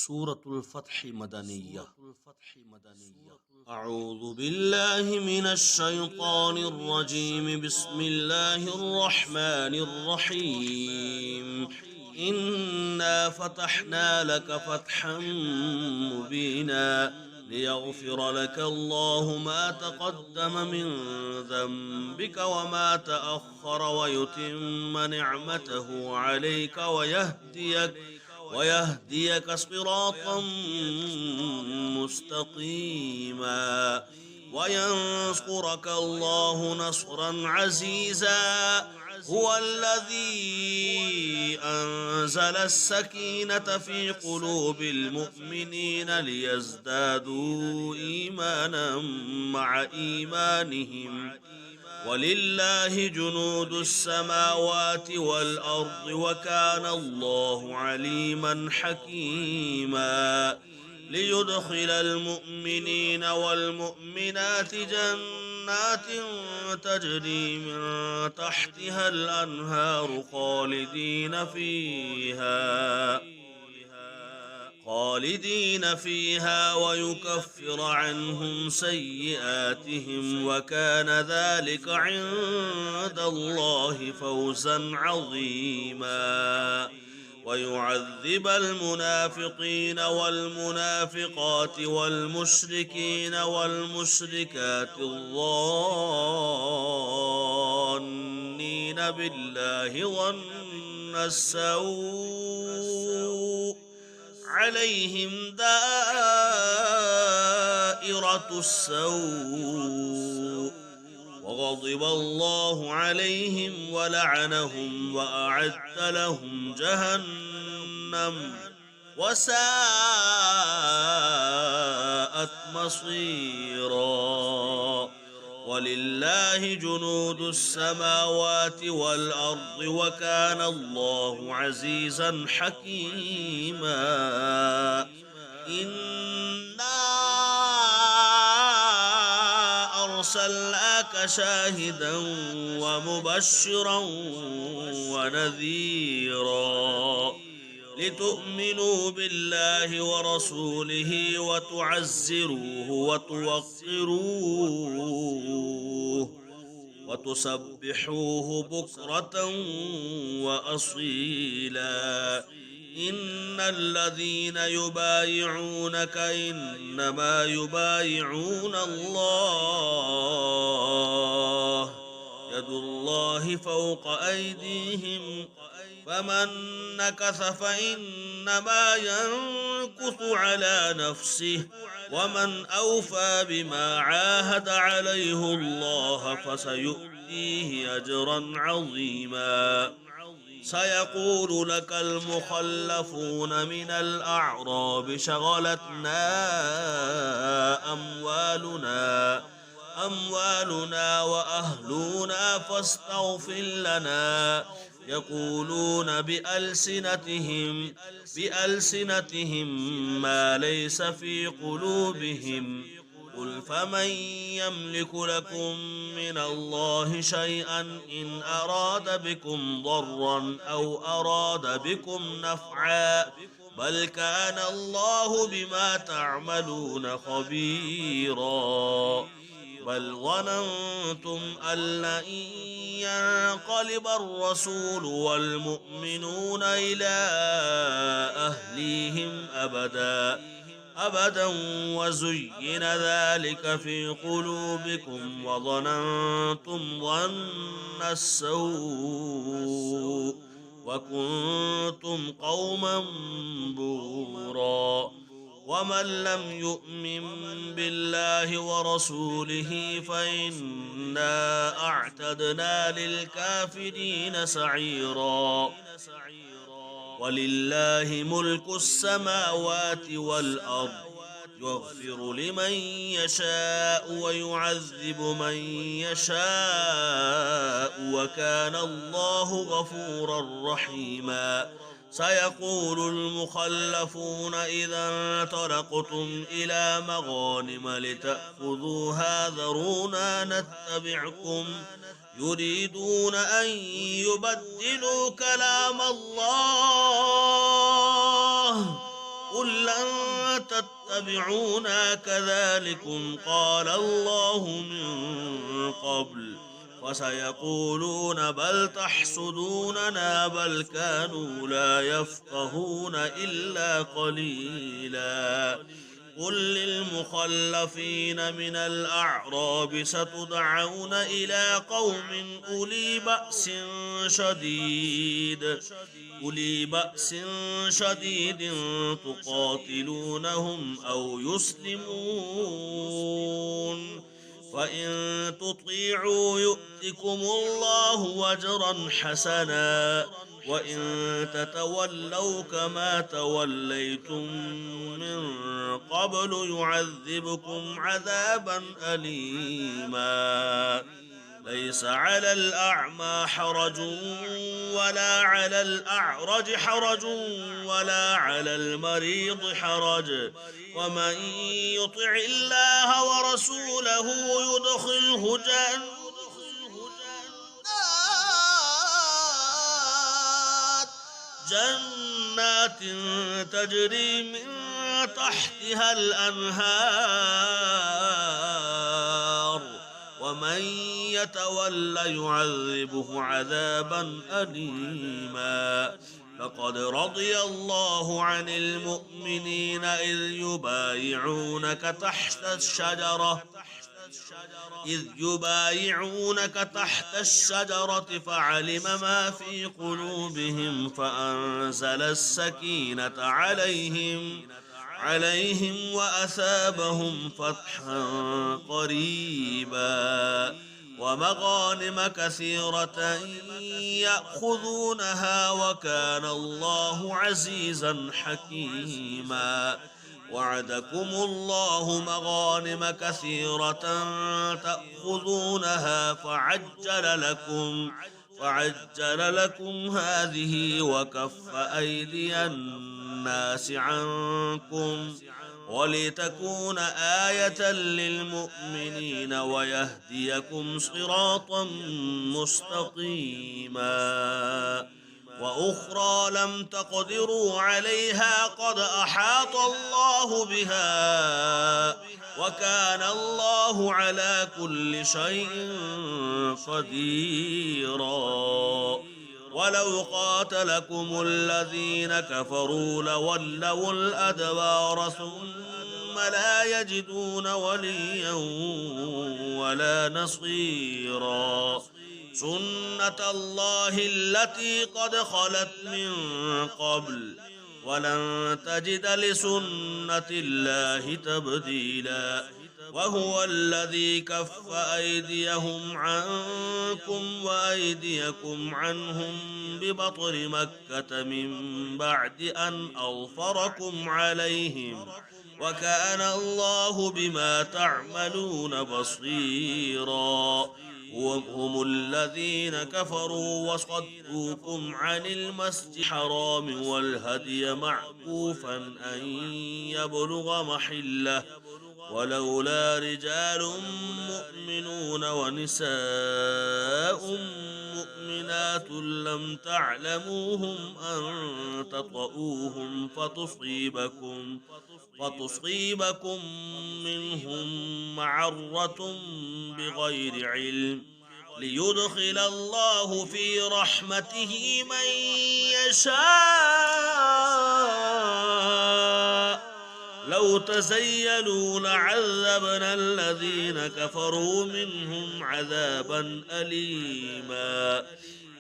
سورة الفتح مدنية. أعوذ بالله من الشيطان الرجيم. بسم الله الرحمن الرحيم. إنا فتحنا لك فتحا مبينا ليغفر لك الله ما تقدم من ذنبك وما تأخر ويتم نعمته عليك ويهديك صراطا مستقيما وينصرك الله نصرا عزيزا. هو الذي أنزل السكينة في قلوب المؤمنين ليزدادوا إيمانا مع إيمانهم ولله جنود السماوات والأرض وكان الله عليما حكيما. ليدخل المؤمنين والمؤمنات جنات تجري من تحتها الأنهار خالدين فيها ويكفر عنهم سيئاتهم وكان ذلك عند الله فوزا عظيما. ويعذب المنافقين والمنافقات والمشركين والمشركات الظانين بالله ظن السوء عليهم دائرة السوء وغضب الله عليهم ولعنهم وأعد لهم جهنم وساءت مصيرا. ولله جنود السماوات والأرض وكان الله عزيزا حكيما. إنا أرسلناك شاهدا ومبشرا ونذيرا لتؤمنوا بالله ورسوله وتعزروه وتوقروه وتسبحوه بكرة وأصيلا. إن الذين يبايعونك إنما يبايعون الله يد الله فوق أيديهم فمن نكث فإنما ينكث على نفسه ومن أوفى بما عاهد عليه الله فسيؤتيه أجرا عظيما. سيقول لك المخلفون من الأعراب شغلتنا أموالنا وأهلنا فاستغفر لنا. يقولون بألسنتهم ما ليس في قلوبهم. قل فمن يملك لكم من الله شيئا إن أراد بكم ضرا أو أراد بكم نفعا بل كان الله بما تعملون خبيرا. بل ظننتم أن لن ينقلب الرسول والمؤمنون إلى أهليهم أبدا وزين ذلك في قلوبكم وظننتم ظن السوء وكنتم قوما بورا. ومن لم يؤمن بالله ورسوله فإنا أعتدنا للكافرين سعيرا. ولله ملك السماوات والأرض يغفر لمن يشاء ويعذب من يشاء وكان الله غفورا رحيما. سيقول المخلفون إذا انطلقتم إلى مغانم لتأخذوها ذرونا نتبعكم يريدون أن يبدلوا كلام الله قل لن تتبعونا كذلكم قال الله من قبل فسيقولون بل تحسدوننا بل كانوا لا يفقهون إلا قليلا قل للمخلفين من الأعراب ستدعون إلى قوم أولي بأس شديد تقاتلونهم أو يسلمون فإن تطيعوا يؤتكم الله أجرا حسنا وإن تتولوا كما توليتم من قبل يعذبكم عذابا أليما ليس على الأعمى حرج ولا على الأعرج حرج ولا على المريض حرج ومن يطع الله ورسوله يدخله جنات تجري من تحتها الأنهار ومن يتولى يعذبه عذابا أليما فقد رضي الله عن المؤمنين إذ يبايعونك تحت الشجرة فعلم ما في قلوبهم فأنزل السكينة عليهم وأثابهم فتحا قريبا ومغانم كثيرة يأخذونها وكان الله عزيزا حكيما وعدكم الله مغانم كثيرة تأخذونها فعجل لكم هذه وكف أيدي الناس عنكم ولتكون آية للمؤمنين ويهديكم صراطا مستقيما وأخرى لم تقدروا عليها قد أحاط الله بها وكان الله على كل شيء قديرا ولو قاتلكم الذين كفروا لولوا الأدبار ثم لا يجدون وليا ولا نصيرا سنة الله التي قد خلت من قبل ولن تجد لسنة الله تبديلا وهو الذي كف أيديهم عنكم وأيديكم عنهم ببطن مكة من بعد أن أظفركم عليهم وكان الله بما تعملون بصيرا وهم الذين كفروا وصدوكم عن المسجد الحرام والهدي معكوفا أن يبلغ محله ولولا رجال مؤمنون ونساء مؤمنات لم تعلموهم أن تطؤوهم فتصيبكم منهم معرة بغير علم ليدخل الله في رحمته من يشاء لو تزيلوا لعذبنا الذين كفروا منهم عذابا أليما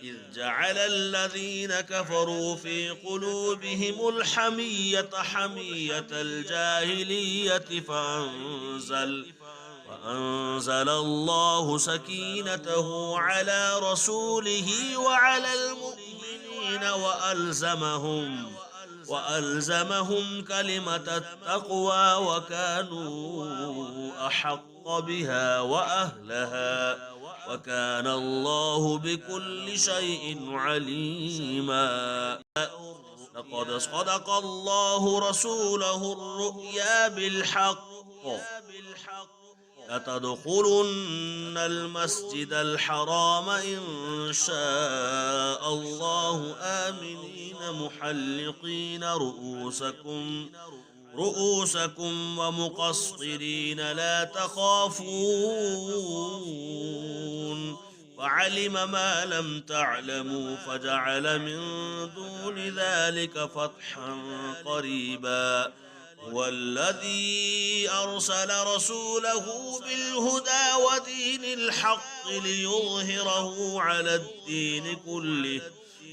إذ جعل الذين كفروا في قلوبهم الحمية حمية الجاهلية فأنزل الله سكينته على رسوله وعلى المؤمنين وألزمهم كلمة التقوى وكانوا أحق بها وأهلها وكان الله بكل شيء عليما لقد صدق الله رسوله الرؤيا بالحق لتدخلن المسجد الحرام إن شاء الله آمنين محلقين رؤوسكم ومقصرين لا تخافون فعلم ما لم تعلموا فجعل من دون ذلك فتحا قريبا هو الذي أرسل رسوله بالهدى ودين الحق ليظهره على الدين كله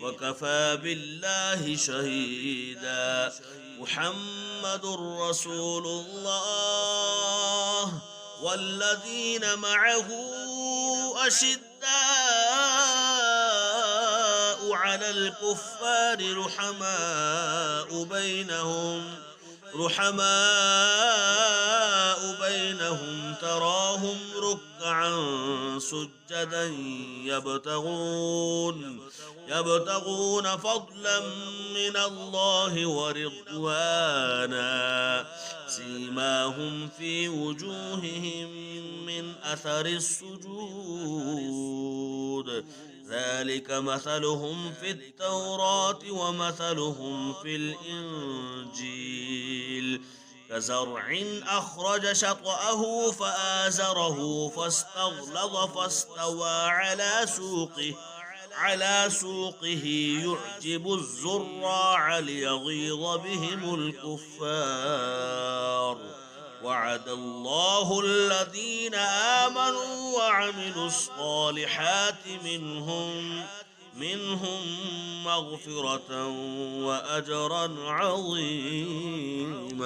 وكفى بالله شهيدا محمد رسول الله والذين معه أشداء على الكفار رحماء بينهم تراهم ركعا سجدا يبتغون فضلا من الله ورضوانا سيماهم في وجوههم من أثر السجود ذلك مثلهم في التوراة ومثلهم في الإنجيل كزرع أخرج شطأه فآزره فاستغلظ فاستوى على سوقه يعجب الزراع ليغيظ بهم الكفار وعد الله الذين آمنوا وعملوا الصالحات منهم مغفرة وأجرا عظيما.